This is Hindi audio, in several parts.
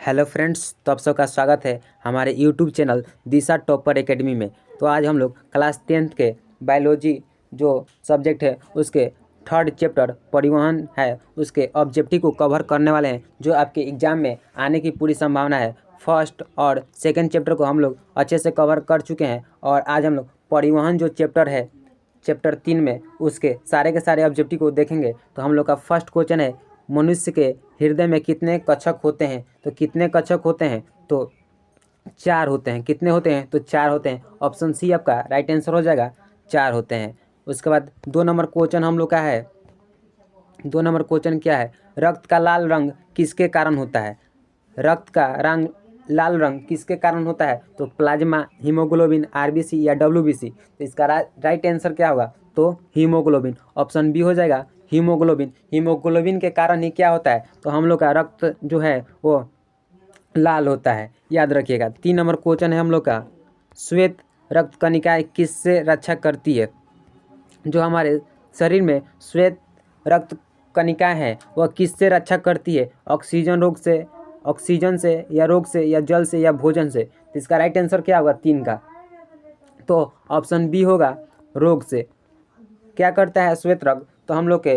हेलो फ्रेंड्स, तो आप सबका स्वागत है हमारे यूट्यूब चैनल दिशा टॉपर एकेडमी में। तो आज हम लोग क्लास 10th के बायोलॉजी जो सब्जेक्ट है उसके थर्ड चैप्टर परिवहन है उसके ऑब्जेक्टिव को कवर करने वाले हैं, जो आपके एग्ज़ाम में आने की पूरी संभावना है। फर्स्ट और सेकंड चैप्टर को हम लोग अच्छे से कवर कर चुके हैं और आज हम लोग परिवहन जो चैप्टर है चैप्टर 3 में उसके सारे के सारे ऑब्जेक्टिव को देखेंगे। तो हम लोग का फर्स्ट क्वेश्चन है, मनुष्य के हृदय में कितने कक्षक होते हैं? तो कितने कक्षक होते हैं? तो 4 होते हैं। कितने होते हैं? तो 4 होते हैं। ऑप्शन सी आपका राइट आंसर हो जाएगा, 4 होते हैं। उसके बाद 2 नंबर क्वेश्चन हम लोग का है। 2 नंबर क्वेश्चन क्या है? रक्त का लाल रंग किसके कारण होता है? रक्त का रंग लाल रंग किसके कारण होता है? तो प्लाज्मा, हीमोग्लोबिन, आरबीसी या डब्ल्यूबीसी। तो इसका राइट आंसर क्या होगा? तो हीमोग्लोबिन। ऑप्शन बी हो जाएगा हीमोग्लोबिन। हीमोग्लोबिन के कारण ही क्या होता है? तो हम लोग का रक्त जो है वो लाल होता है, याद रखिएगा। 3 नंबर क्वेश्चन है हम लोग का, श्वेत रक्त कणिकाएं किससे रक्षा करती है? जो हमारे शरीर में श्वेत रक्त कणिकाएं हैं वह किससे रक्षा करती है? ऑक्सीजन से या रोग से या जल से या भोजन से। तो इसका राइट आंसर क्या होगा 3 का? तो ऑप्शन बी होगा रोग से। क्या करता है श्वेत रक्त? तो हम लोग के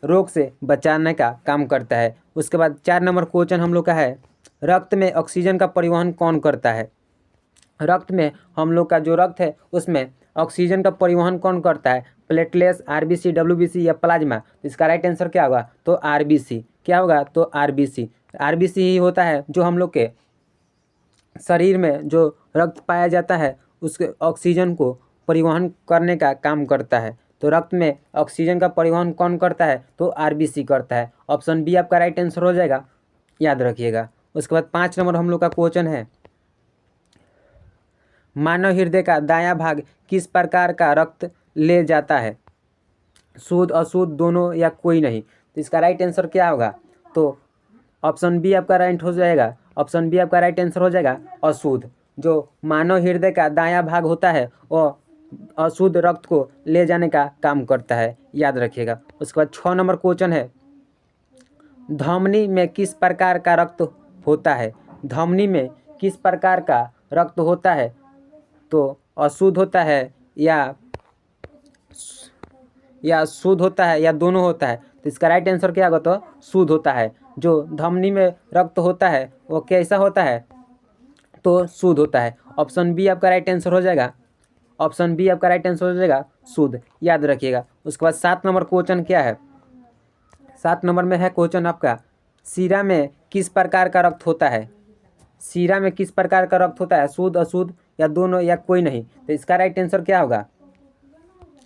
रोग से बचाने का काम करता है। उसके बाद 4 नंबर क्वेश्चन हम लोग का है, रक्त में ऑक्सीजन का परिवहन कौन करता है? रक्त में हम लोग का जो रक्त है उसमें ऑक्सीजन का परिवहन कौन करता है? प्लेटलेट्स, आरबीसी, डब्ल्यूबीसी या प्लाज्मा। तो इसका राइट आंसर क्या होगा? तो आरबीसी। क्या होगा? तो आरबीसी। आरबीसी ही होता है जो हम लोग के शरीर में जो रक्त पाया जाता है उसके ऑक्सीजन को परिवहन करने का काम करता है। तो रक्त में ऑक्सीजन का परिवहन कौन करता है? तो आरबीसी करता है। ऑप्शन बी आपका राइट आंसर हो जाएगा, याद रखिएगा। उसके बाद 5 नंबर हम लोग का क्वेश्चन है, मानव हृदय का दायां भाग किस प्रकार का रक्त ले जाता है? शुद्ध, अशुद्ध, दोनों या कोई नहीं। तो इसका राइट आंसर क्या होगा? तो ऑप्शन बी आपका राइट हो जाएगा। ऑप्शन बी आपका राइट आंसर हो जाएगा अशुद्ध। जो मानव हृदय का दायां भाग होता है वह अशुद्ध रक्त को ले जाने का काम करता है, याद रखिएगा। उसके बाद 6 नंबर क्वेश्चन है, धमनी में किस प्रकार का रक्त होता है? धमनी में किस प्रकार का रक्त होता है? तो अशुद्ध होता है या शुद्ध होता है या दोनों होता है। तो इसका राइट आंसर क्या होगा? तो शुद्ध होता है। जो धमनी में रक्त होता है वो कैसा होता है? तो शुद्ध होता है। ऑप्शन बी आपका राइट आंसर हो जाएगा। ऑप्शन बी आपका राइट आंसर हो जाएगा शुद्ध, याद रखिएगा। उसके बाद 7 नंबर क्वेश्चन क्या है? 7 नंबर में है क्वेश्चन आपका, सीरा में किस प्रकार का रक्त होता है? सीरा में किस प्रकार का रक्त होता है? शुद्ध, अशुद्ध या दोनों या कोई नहीं। तो इसका राइट आंसर क्या होगा?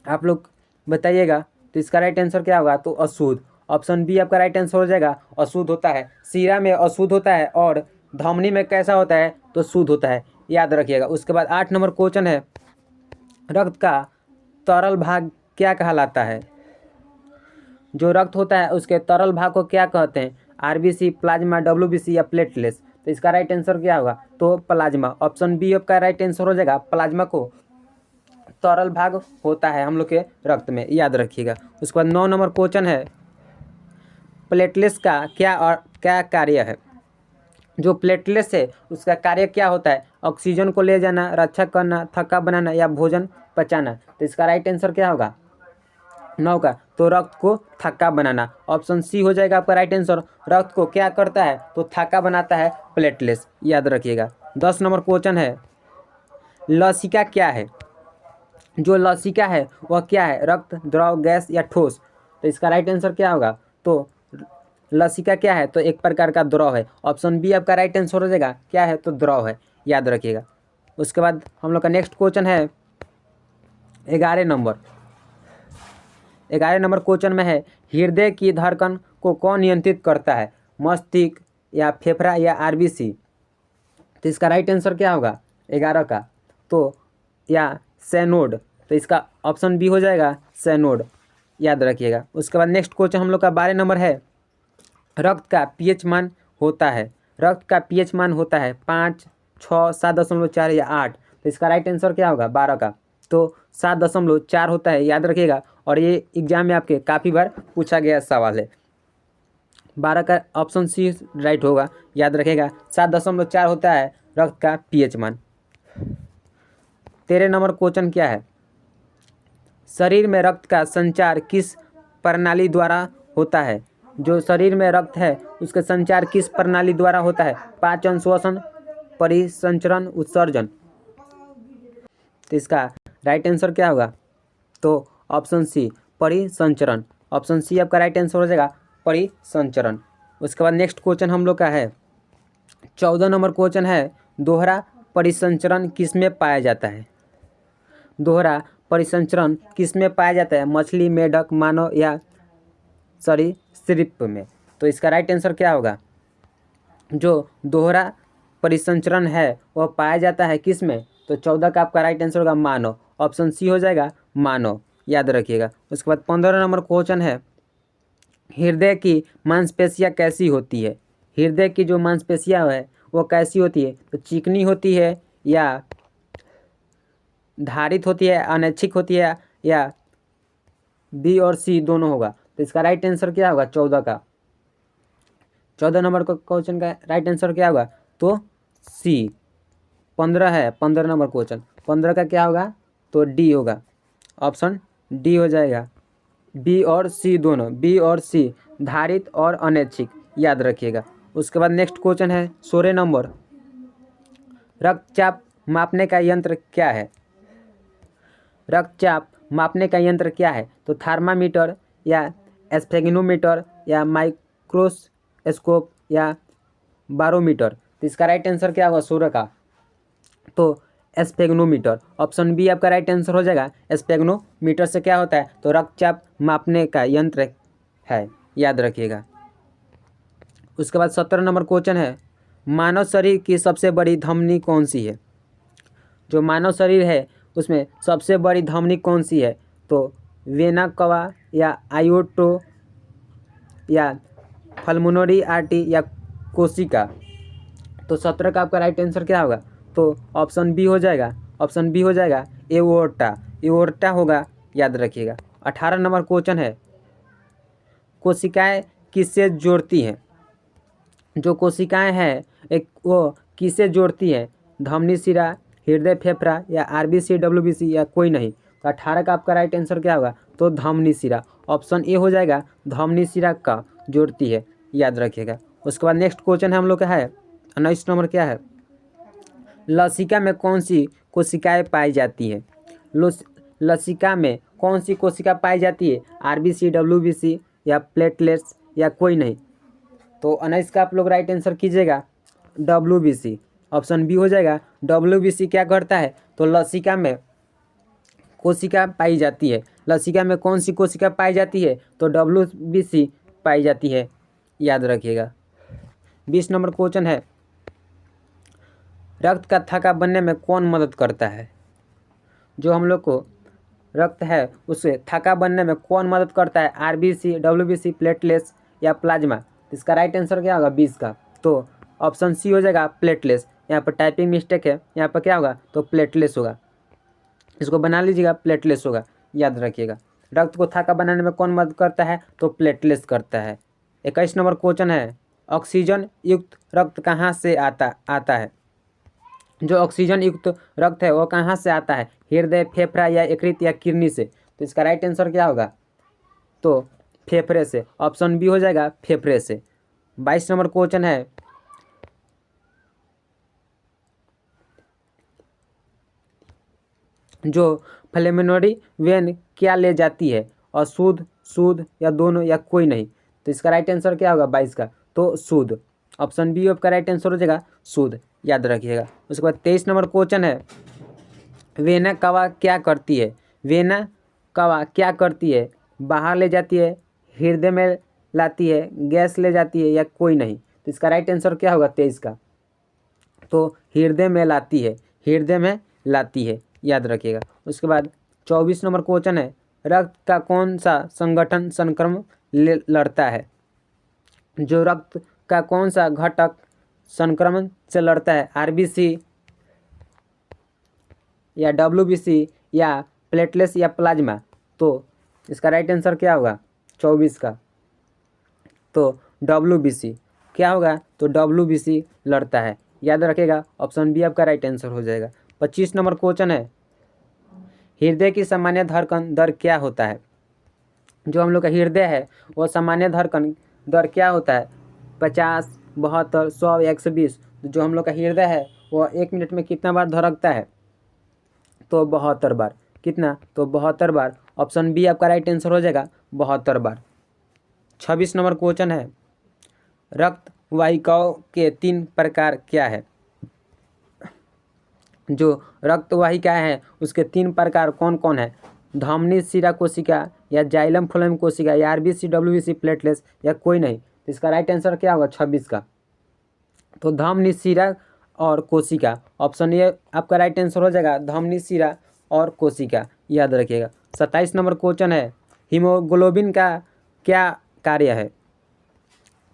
आप लोग बताइएगा। तो इसका राइट आंसर क्या होगा? तो अशुद्ध। ऑप्शन बी आपका राइट आंसर हो जाएगा, अशुद्ध होता है। सीरा में अशुद्ध होता है और धमनी में कैसा होता है? तो शुद्ध होता है, याद रखिएगा। उसके बाद 8 नंबर क्वेश्चन है, रक्त का तरल भाग क्या कहलाता है? जो रक्त होता है उसके तरल भाग को क्या कहते हैं? आरबीसी, प्लाज्मा, डब्ल्यूबीसी या प्लेटलेट्स। तो इसका राइट आंसर क्या होगा? तो प्लाज्मा। ऑप्शन बी आपका राइट आंसर हो जाएगा, प्लाज्मा को तरल भाग होता है हम लोग के रक्त में, याद रखिएगा। उसके बाद 9 नंबर क्वेश्चन है, प्लेटलेट्स का क्या कार्य है? जो प्लेटलेट्स है उसका कार्य क्या होता है? ऑक्सीजन को ले जाना, रक्षा करना, थक्का बनाना या भोजन पचाना। तो इसका राइट आंसर क्या होगा 9 का? तो रक्त को थक्का बनाना। ऑप्शन सी हो जाएगा आपका राइट आंसर। रक्त को क्या करता है? तो थक्का बनाता है प्लेटलेट्स, याद रखिएगा। 10 नंबर क्वेश्चन है, लसिका क्या है? जो लसिका है वह क्या है? रक्त, द्रव, गैस या ठोस। तो इसका राइट आंसर क्या होगा? तो लसिका क्या है? तो एक प्रकार का द्रव है। ऑप्शन बी आपका राइट आंसर हो जाएगा, क्या है? तो द्रव है, याद रखिएगा। उसके बाद हम लोग का नेक्स्ट क्वेश्चन है 11 नंबर। 11 नंबर क्वेश्चन में है, हृदय की धड़कन को कौन नियंत्रित करता है? मस्तिष्क या फेफड़ा या आरबीसी। तो इसका राइट आंसर क्या होगा 11 का? तो या सैनोड। तो इसका ऑप्शन बी हो जाएगा सैनोड, याद रखिएगा। उसके बाद नेक्स्ट क्वेश्चन हम लोग का 12 नंबर है, रक्त का पीएच मान होता है? रक्त का पीएच मान होता है 5, 6, 7.4 या 8। तो इसका राइट आंसर क्या होगा 12 का? तो 7.4 होता है, याद रखिएगा। और ये एग्जाम में आपके काफ़ी बार पूछा गया सवाल है। 12 का ऑप्शन सी राइट होगा, याद रखेगा। 7.4 होता है रक्त का पीएच मान। 13 नंबर क्वेश्चन क्या है, शरीर में रक्त का संचार किस प्रणाली द्वारा होता है। जो शरीर में रक्त है उसका संचार किस प्रणाली द्वारा होता है। पाचन, श्वसन, परिसंचरण, उत्सर्जन। तो इसका राइट आंसर क्या होगा, तो ऑप्शन सी परिसंचरण। ऑप्शन सी आपका राइट आंसर हो जाएगा, परिसंचरण। उसके बाद नेक्स्ट क्वेश्चन हम लोग का है 14 नंबर क्वेश्चन है, दोहरा परिसंचरण किस में पाया जाता है। दोहरा परिसंचरण किस में पाया जाता है, मछली, मेढक, मानव या सरीसृप में। तो इसका राइट आंसर क्या होगा, जो दोहरा परिसंचरण है वह पाया जाता है किस में, तो 14 का आपका राइट आंसर होगा मानव। ऑप्शन सी हो जाएगा मानव, याद रखिएगा। उसके बाद 15 नंबर क्वेश्चन है, हृदय की मांसपेशियाँ कैसी होती है। हृदय की जो मांसपेशियाँ है वो कैसी होती है, तो चिकनी होती है या धारित होती है, अनैच्छिक होती है, या बी और सी दोनों होगा। तो इसका राइट आंसर क्या होगा, 14 का 14 नंबर का क्वेश्चन का राइट आंसर क्या होगा, तो सी। 15 है 15 नंबर क्वेश्चन, 15 का क्या होगा, तो डी होगा। ऑप्शन डी हो जाएगा, बी और सी दोनों, बी और सी, धारित और अनैच्छिक, याद रखिएगा। उसके बाद नेक्स्ट क्वेश्चन है 16 नंबर, रक्तचाप मापने का यंत्र क्या है। रक्तचाप मापने का यंत्र क्या है, तो थर्मामीटर या स्फेग्नोमीटर या माइक्रोस्कोप या बारोमीटर। तो इसका राइट आंसर क्या होगा 16 का, तो स्फेग्नोमीटर। ऑप्शन बी आपका राइट आंसर हो जाएगा। स्फेग्नोमीटर से क्या होता है, तो रक्तचाप मापने का यंत्र है, याद रखिएगा। उसके बाद 17 नंबर क्वेश्चन है, मानव शरीर की सबसे बड़ी धमनी कौन सी है। जो मानव शरीर है उसमें सबसे बड़ी धमनी कौन सी है, तो वेना कवा या आयोटो या पल्मोनरी आर्टरी या कोशिका। तो 17 का आपका राइट आंसर क्या होगा, तो ऑप्शन बी हो जाएगा। ऑप्शन बी हो जाएगा एओर्टा, एओर्टा होगा, याद रखिएगा। 18 नंबर क्वेश्चन है, कोशिकाएं किससे जोड़ती हैं। जो कोशिकाएं हैं एक वो किससे जोड़ती हैं, धमनी शिरा, हृदय फेफड़ा या आरबीसी डब्ल्यूबीसी या कोई नहीं। तो 18 का आपका राइट आंसर क्या होगा, तो धमनी शिरा। ऑप्शन ए हो जाएगा, धमनी शिरा का जोड़ती है, याद रखिएगा। उसके बाद नेक्स्ट क्वेश्चन हम लोग का है 19 नंबर क्या है, लसिका में कौन सी कोशिकाएं पाई जाती है। लसिका में कौन सी कोशिका पाई जाती है, आरबीसी डब्ल्यूबीसी या प्लेटलेट्स या कोई नहीं। तो 19 का आप लोग राइट आंसर कीजिएगा, डब्ल्यूबीसी। ऑप्शन बी हो जाएगा। डब्ल्यूबीसी क्या करता है, तो लसिका में कोशिका पाई जाती है। लसिका में कौन सी कोशिका पाई जाती है, तो डब्ल्यूबीसी पाई जाती है, याद रखिएगा। 20 नंबर क्वेश्चन है, रक्त का थक्का बनने में कौन मदद करता है। जो हम लोग को रक्त है उससे थक्का बनने में कौन मदद करता है, आरबीसी डब्ल्यूबीसी प्लेटलेट्स या प्लाज्मा। इसका राइट आंसर क्या होगा 20 का, तो ऑप्शन सी हो जाएगा प्लेटलेट्स। यहाँ पर टाइपिंग मिस्टेक है, यहाँ पर क्या होगा, तो प्लेटलेट्स होगा। इसको बना लीजिएगा, प्लेटलेट्स होगा, याद रखिएगा। रक्त को थक्का बनाने में कौन मदद करता है, तो प्लेटलेट्स करता है। 21 नंबर क्वेश्चन है, ऑक्सीजन युक्त रक्त कहाँ से आता है। जो ऑक्सीजन युक्त रक्त है वो कहाँ से आता है, हृदय, फेफड़ा या यकृत या किडनी से। तो इसका राइट आंसर क्या होगा, तो फेफड़े से। ऑप्शन बी हो जाएगा, फेफड़े से। 22 नंबर क्वेश्चन है, जो फ्लेमिनरी वेन क्या ले जाती है, अशुद्ध, शुद्ध या दोनों या कोई नहीं। तो इसका राइट आंसर क्या होगा 22 का, तो शुद्ध। ऑप्शन बी आपका राइट आंसर हो जाएगा शुद्ध, याद रखिएगा। उसके बाद 23 नंबर क्वेश्चन है, वेना कवा क्या करती है। वेना कवा क्या करती है, बाहर ले जाती है, हृदय में लाती है, गैस ले जाती है या कोई नहीं। तो इसका राइट आंसर क्या होगा 23 का, तो हृदय में लाती है, हृदय में लाती है, याद रखिएगा। उसके बाद 24 नंबर क्वेश्चन है, रक्त का कौन सा संगठन संक्रमण लड़ता है। जो रक्त का कौन सा घटक संक्रमण से लड़ता है, आरबीसी या डब्ल्यूबीसी या प्लेटलेट्स या प्लाज्मा। तो इसका राइट आंसर क्या होगा 24 का, तो WBC क्या होगा, तो WBC लड़ता है, याद रखेगा। ऑप्शन बी आपका राइट आंसर हो जाएगा। 25 नंबर क्वेश्चन है, हृदय की सामान्य धड़कन दर क्या होता है। जो हम लोग का हृदय है वो सामान्य धड़कन दर क्या होता है, 50, 72, 100 या 120। जो हम लोग का हृदय है वो 1 मिनट में कितना बार धड़कता है, तो 72 बार। कितना, तो 72 बार। ऑप्शन बी आपका राइट आंसर हो जाएगा, 72 बार। 26 नंबर क्वेश्चन है, रक्त वाहिकाओं के 3 प्रकार क्या है। जो रक्त वाहिकाएँ हैं उसके 3 प्रकार कौन कौन है, धमनी शिरा कोशिका या जाइलम फ्लोएम कोशिका या RBC WBC प्लेटलेट्स या कोई नहीं। तो इसका राइट आंसर क्या होगा 26 का, तो धमनी शिरा और कोशिका। ऑप्शन ए आपका राइट आंसर हो जाएगा, धमनी शिरा और कोशिका, याद रखिएगा। 27 नंबर क्वेश्चन है, हीमोग्लोबिन का क्या कार्य है।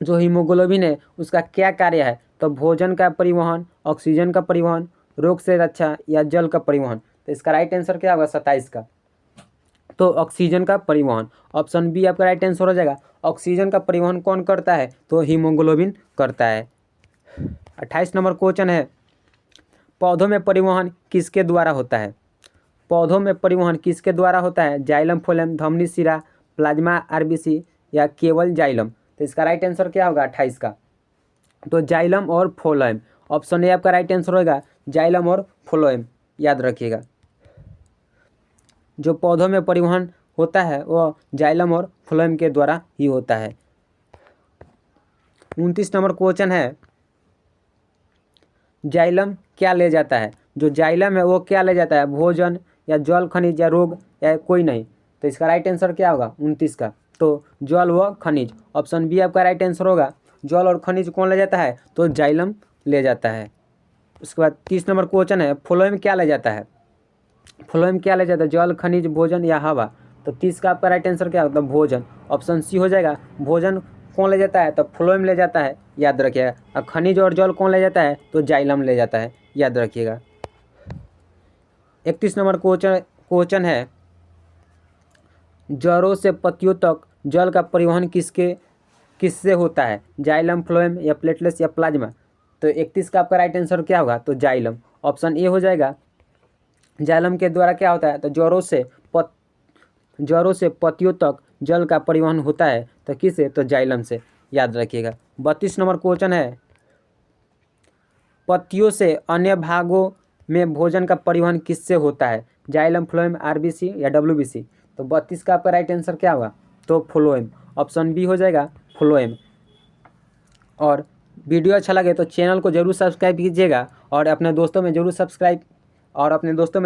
जो हीमोग्लोबिन है उसका क्या कार्य है, तो भोजन का परिवहन, ऑक्सीजन का परिवहन, रोग से रक्षा या जल का परिवहन। तो इसका राइट आंसर क्या होगा 27 का, तो ऑक्सीजन का परिवहन। ऑप्शन बी आपका राइट आंसर हो जाएगा। ऑक्सीजन का परिवहन कौन करता है, तो हीमोग्लोबिन करता है। 28 नंबर क्वेश्चन है, पौधों में परिवहन किसके द्वारा होता है। पौधों में परिवहन किसके द्वारा होता है, जाइलम फ्लोएम, धमनी शिरा, प्लाज्मा RBC या केवल जाइलम। तो इसका राइट आंसर क्या होगा 28 का, तो जाइलम और फ्लोएम। ऑप्शन ए आपका राइट आंसर होगा, जाइलम और फ्लोएम, याद रखिएगा। जो पौधों में परिवहन होता है वह जाइलम और फ्लोएम के द्वारा ही होता है। 29 नंबर क्वेश्चन है, जाइलम क्या ले जाता है। जो जाइलम है वो क्या ले जाता है, भोजन या जल, खनिज या रोग या कोई नहीं। तो इसका राइट आंसर क्या होगा 29 का, तो जल व खनिज। ऑप्शन बी आपका राइट आंसर होगा, जल और खनिज कौन ले जाता है, तो जाइलम ले जाता है। उसके बाद 30 नंबर क्वेश्चन है, फ्लोएम क्या ले जाता है। फ्लोएम क्या ले जाता है, जल, खनिज, भोजन या हवा। तो 30 का आपका राइट आंसर क्या होता है, भोजन। ऑप्शन सी हो जाएगा, भोजन कौन ले जाता है, तो फ्लोएम ले जाता है, याद रखिएगा। और खनिज और जल कौन ले जाता है, तो जाइलम ले जाता है, याद रखिएगा। 31 नंबर क्वेश्चन है, जड़ों से पत्तियों तक जल का परिवहन किससे होता है, जाइलम, फ्लोएम या प्लेटलेट्स या प्लाज्मा। तो 31 का आपका राइट आंसर क्या होगा, तो जाइलम। ऑप्शन ए हो जाएगा, जाइलम के द्वारा क्या होता है, तो जड़ों से पत्तियों तक जल का परिवहन होता है, तो किससे, तो जाइलम से, याद रखिएगा। 32 नंबर क्वेश्चन है, पत्तियों से अन्य भागों में भोजन का परिवहन किससे होता है, जाइलम, फ्लोएम, RBC या WBC। तो 32 का आपका राइट आंसर क्या होगा, तो फ्लोएम। ऑप्शन बी हो जाएगा, फ्लोएम। और वीडियो अच्छा लगे तो चैनल को जरूर सब्सक्राइब कीजिएगा और अपने दोस्तों में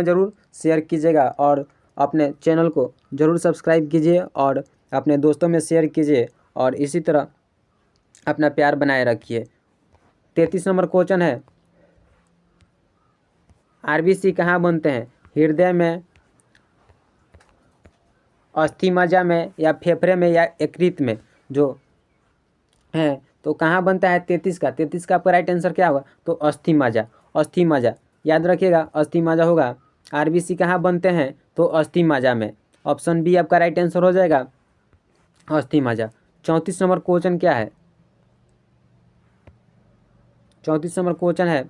ज़रूर शेयर कीजिएगा और अपने चैनल को ज़रूर सब्सक्राइब कीजिए और अपने दोस्तों में शेयर कीजिए और इसी तरह अपना प्यार बनाए रखिए। 33 नंबर क्वेश्चन है, RBC कहाँ बनते हैं, हृदय में, अस्थि मज्जा में या फेफड़े में या यकृत में। जो है तो कहाँ बनता है 33 का आपका राइट आंसर क्या होगा, तो अस्थि मज्जा, याद रखिएगा, अस्थि मज्जा होगा। RBC कहाँ बनते हैं, तो अस्थि मज्जा में। ऑप्शन बी आपका राइट आंसर हो जाएगा, अस्थि मज्जा। 34 नंबर क्वेश्चन क्या है, 34 नंबर क्वेश्चन है,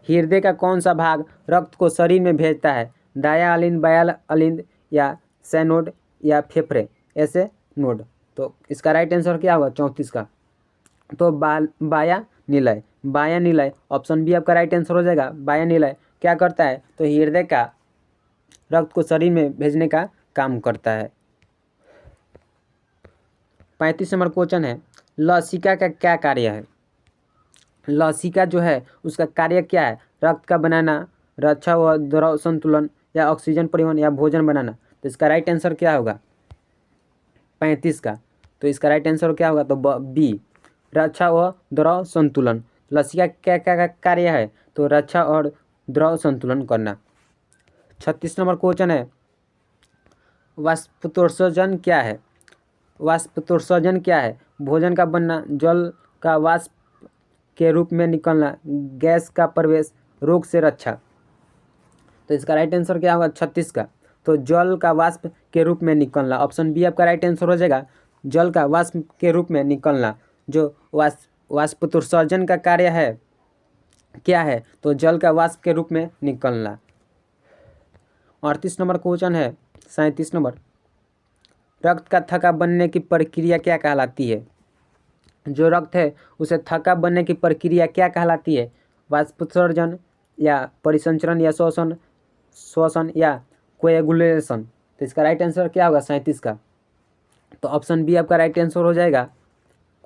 हृदय का कौन सा भाग रक्त को शरीर में भेजता है, दायां अलिंद, बायां अलिंद या सैनोड या फेफड़े ऐसे नोड। तो इसका राइट आंसर क्या होगा 34 का, तो बायां निलय। ऑप्शन बी आपका राइट आंसर हो जाएगा, बायां निलय क्या करता है, तो हृदय का रक्त को शरीर में भेजने का काम करता है। 35 नंबर क्वेश्चन है, लसिका का क्या कार्य है। लसिका जो है उसका कार्य क्या है, रक्त का बनाना, रक्षा व द्रव संतुलन या ऑक्सीजन परिवहन या भोजन बनाना। तो इसका राइट आंसर क्या होगा 35 का, तो इसका राइट आंसर क्या होगा, तो बी, रक्षा व द्रव संतुलन। लसिका क्या क्या कार्य है, तो रक्षा और द्रव संतुलन करना। 36 नंबर क्वेश्चन है, वाष्पोत्सर्जन क्या है। वाष्पोत्सर्जन क्या है, भोजन का बनना, जल का वाष्प के रूप में निकलना, गैस का प्रवेश, रोग से रक्षा। तो इसका राइट आंसर क्या होगा 36 का, तो जल का वाष्प के रूप में निकलना। ऑप्शन बी आपका राइट आंसर हो जाएगा, जल का वाष्प के रूप में निकलना। जो वाष्पोत्सर्जन का कार्य है क्या है, तो जल का वाष्प के रूप में निकलना। 38 नंबर क्वेश्चन है। 37 नंबर, रक्त का थक्का बनने की प्रक्रिया क्या कहलाती है? जो रक्त है उसे थक्का बनने की प्रक्रिया क्या कहलाती है? वाष्पोत्सर्जन या परिसंचरण या श्वसन श्वसन या कोएगुलेशन। तो इसका राइट आंसर क्या होगा 37 का? तो ऑप्शन बी आपका राइट आंसर हो जाएगा,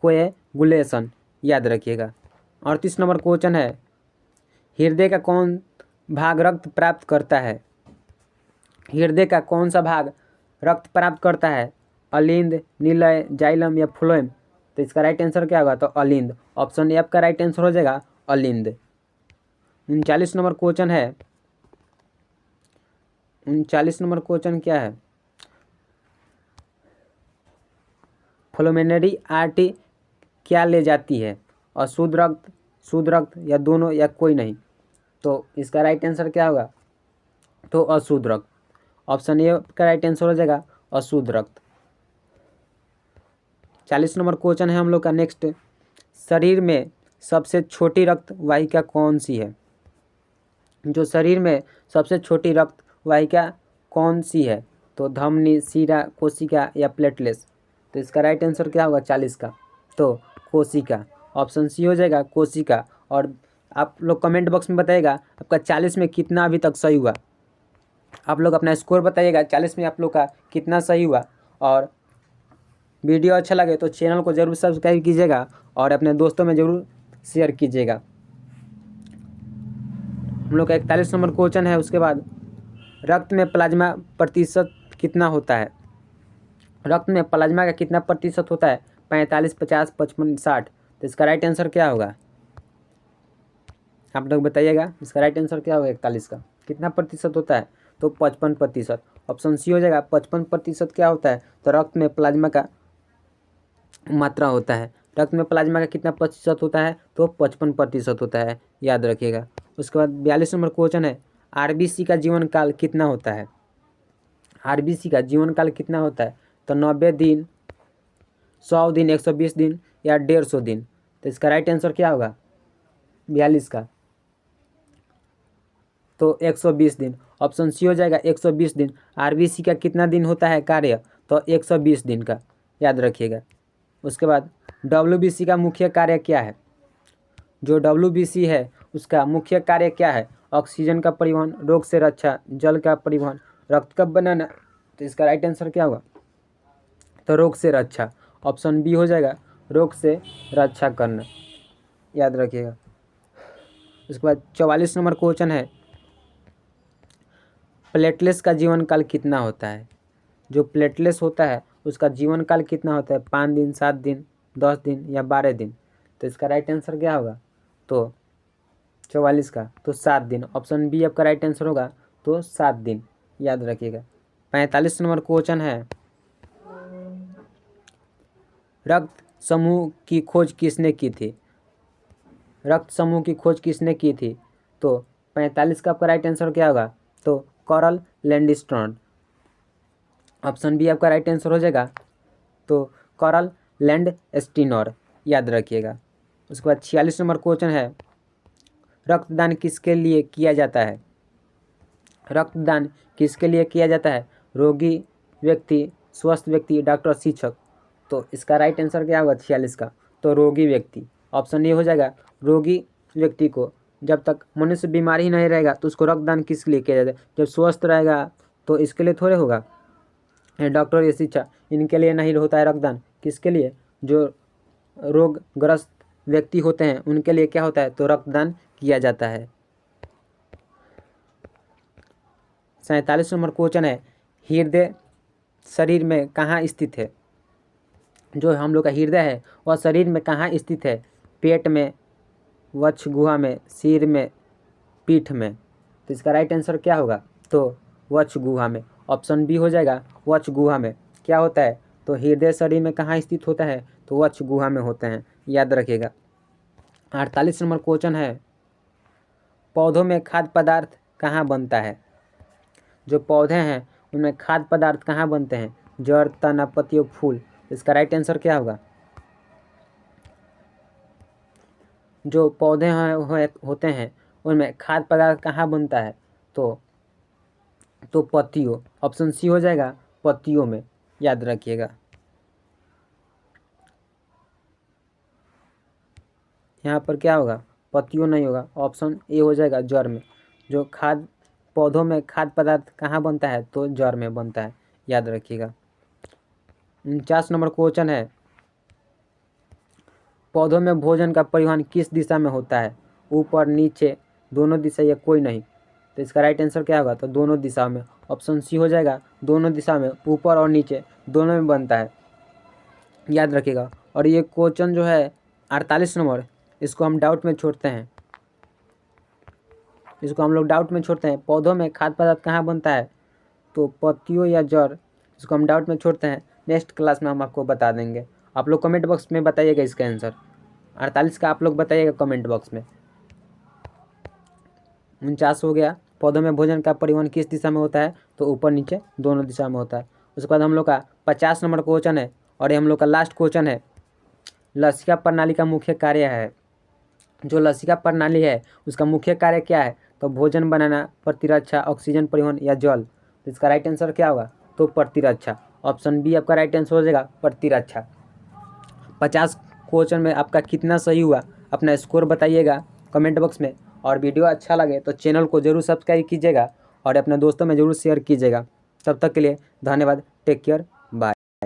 कोएगुलेशन। याद रखिएगा। 38 नंबर क्वेश्चन है। हृदय का कौन भाग रक्त प्राप्त करता है? हृदय का कौन सा भाग रक्त प्राप्त करता है? अलिंद, निलय, जाइलम या फ्लोएम। तो इसका राइट आंसर क्या होगा? तो अलिंद। ऑप्शन ए आपका राइट आंसर हो जाएगा, अलिंद। 39 नंबर क्वेश्चन है। 39 नंबर क्वेश्चन क्या है? फ्लोमेनरी आर्टरी क्या ले जाती है? अशुद्ध रक्त, शुद्ध रक्त या दोनों या कोई नहीं। तो इसका राइट आंसर क्या होगा? तो अशुद्ध रक्त। ऑप्शन ए का राइट आंसर हो जाएगा, अशुद्ध रक्त। 40 नंबर क्वेश्चन है हम लोग का नेक्स्ट। शरीर में सबसे छोटी रक्त वाहिका कौन सी है? जो शरीर में सबसे छोटी रक्त वाहिका कौन सी है? तो धमनी, शिरा, कोशिका या प्लेटलेट्स। तो इसका राइट आंसर क्या होगा 40 का? तो कोशिका। ऑप्शन सी हो जाएगा, कोशिका। और आप लोग कमेंट बॉक्स में बताइएगा आपका 40 में कितना अभी तक सही हुआ। आप लोग अपना स्कोर बताइएगा 40 में आप लोग का कितना सही हुआ। और वीडियो अच्छा लगे तो चैनल को ज़रूर सब्सक्राइब कीजिएगा और अपने दोस्तों में ज़रूर शेयर कीजिएगा। हम लोग का 41 नंबर क्वेश्चन है। उसके बाद, रक्त में प्लाज्मा प्रतिशत कितना होता है? रक्त में प्लाज्मा का कितना प्रतिशत होता है? 45, 50, 55, 60। तो इसका राइट आंसर क्या होगा? आप लोग बताइएगा इसका राइट आंसर क्या होगा 41 का? कितना प्रतिशत होता है? तो 55%। ऑप्शन सी हो जाएगा, 55% क्या होता है? तो रक्त में प्लाज्मा का मात्रा होता है। रक्त में प्लाज्मा का कितना प्रतिशत होता है? तो 55% होता है। याद रखिएगा। उसके बाद 42 नंबर क्वेश्चन है। आरबीसी का जीवन काल कितना होता है? आरबीसी का जीवन काल कितना होता है? तो 90 दिन, 100 दिन, 120 दिन या 150 दिन। तो इसका राइट आंसर क्या होगा 42 का? तो 120 दिन। ऑप्शन सी हो जाएगा 120 दिन। आरबीसी का कितना दिन होता है कार्य? तो 120 दिन का। याद रखिएगा। उसके बाद, डब्ल्यूबीसी का मुख्य कार्य क्या है? जो डब्ल्यूबीसी है उसका मुख्य कार्य क्या है? ऑक्सीजन का परिवहन, रोग से रक्षा, जल का परिवहन, रक्त का बनाना। तो इसका राइट आंसर क्या होगा? तो रोग से रक्षा। ऑप्शन बी हो जाएगा, रोग से रक्षा करना। याद रखिएगा। उसके बाद 44 नंबर क्वेश्चन है। प्लेटलेट्स का जीवन काल कितना होता है? जो प्लेटलेट्स होता है उसका जीवन काल कितना होता है? 5 दिन, 7 दिन, 10 दिन या 12 दिन। तो इसका राइट आंसर क्या होगा? तो 44 का तो 7 दिन। ऑप्शन बी आपका राइट आंसर होगा, तो 7 दिन। याद रखिएगा। 45 नंबर क्वेश्चन है। रक्त समूह की खोज किसने की थी? रक्त समूह की खोज किसने की थी? तो 45 का आपका राइट आंसर क्या होगा? तो कॉरल लैंडस्ट्रॉन। ऑप्शन बी आपका राइट आंसर हो जाएगा, तो कॉरल लैंडस्टीनर। याद रखिएगा। उसके बाद 46 नंबर क्वेश्चन है। रक्तदान किसके लिए किया जाता है? रक्तदान किसके लिए किया जाता है? रोगी व्यक्ति, स्वस्थ व्यक्ति, डॉक्टर, शिक्षक। तो इसका राइट आंसर क्या होगा 46 का? तो रोगी व्यक्ति। ऑप्शन ये हो जाएगा, रोगी व्यक्ति को। जब तक मनुष्य बीमारी ही नहीं रहेगा तो उसको रक्तदान किस लिए किया जाता है? जब स्वस्थ रहेगा तो इसके लिए थोड़े होगा। डॉक्टर या शिक्षा, इनके लिए नहीं होता है रक्तदान। किसके लिए? जो रोगग्रस्त व्यक्ति होते हैं उनके लिए क्या होता है? तो रक्तदान किया जाता है। 47 नंबर क्वेश्चन है। हृदय शरीर में कहाँ स्थित है? जो हम लोग का हृदय है वह शरीर में कहाँ स्थित है? पेट में, वक्ष गुहा में, सिर में, पीठ में। तो इसका राइट आंसर क्या होगा? तो वक्ष गुहा में। ऑप्शन बी हो जाएगा, वक्ष गुहा में। क्या होता है? तो हृदय शरीर में कहाँ स्थित होता है? तो वक्ष गुहा में होते हैं। याद रखिएगा। 48 नंबर क्वेश्चन है। पौधों में खाद्य पदार्थ कहाँ बनता है? जो पौधे हैं उनमें खाद्य पदार्थ कहाँ बनते हैं? जड़, तना, पत्तियों, फूल। इसका राइट आंसर क्या होगा? जो पौधे होते हैं उनमें खाद्य पदार्थ कहाँ बनता है? तो पत्तियों, ऑप्शन सी हो जाएगा, पत्तियों में, याद रखिएगा। यहाँ पर क्या होगा? पत्तियों नहीं होगा, ऑप्शन ए हो जाएगा, जड़ में। जो पौधों में खाद्य पदार्थ कहाँ बनता है? तो जड़ में बनता है, याद रखिएगा। 49 नंबर क्वेश्चन है, पौधों में भोजन का परिवहन किस दिशा में होता है? ऊपर, नीचे, दोनों दिशा या कोई नहीं? तो इसका राइट आंसर क्या होगा? तो दोनों दिशा में, ऑप्शन सी हो जाएगा, दोनों दिशा में, ऊपर और नीचे दोनों में बनता है, याद रखिएगा। और ये क्वेश्चन जो है 48 नंबर, इसको हम डाउट में छोड़ते हैं, पौधों में खाद्य पदार्थ कहाँ बनता है? तो पत्तियों या जड़, इसको हम डाउट में छोड़ते हैं। नेक्स्ट क्लास में हम आपको बता देंगे। आप लोग कमेंट बॉक्स में बताइएगा इसका आंसर। 48 का आप लोग बताइएगा कमेंट बॉक्स में। 49 हो गया, पौधों में भोजन का परिवहन किस दिशा में होता है? तो ऊपर नीचे दोनों दिशा में होता है। उसके बाद हम लोग का 50 नंबर क्वेश्चन है, और ये हम लोग का लास्ट क्वेश्चन है, लसिका प्रणाली का मुख्य कार्य है। जो लसिका प्रणाली है उसका मुख्य कार्य क्या है? तो भोजन बनाना, प्रतिरक्षा, ऑक्सीजन परिवहन या जल? तो इसका राइट आंसर क्या होगा? तो प्रतिरक्षा, ऑप्शन बी आपका राइट आंसर हो जाएगा, प्रतिरक्षा। 50 क्वेश्चन में आपका कितना सही हुआ, अपना स्कोर बताइएगा कमेंट बॉक्स में। और वीडियो अच्छा लगे तो चैनल को जरूर सब्सक्राइब कीजिएगा और अपने दोस्तों में ज़रूर शेयर कीजिएगा। तब तक के लिए धन्यवाद, टेक केयर।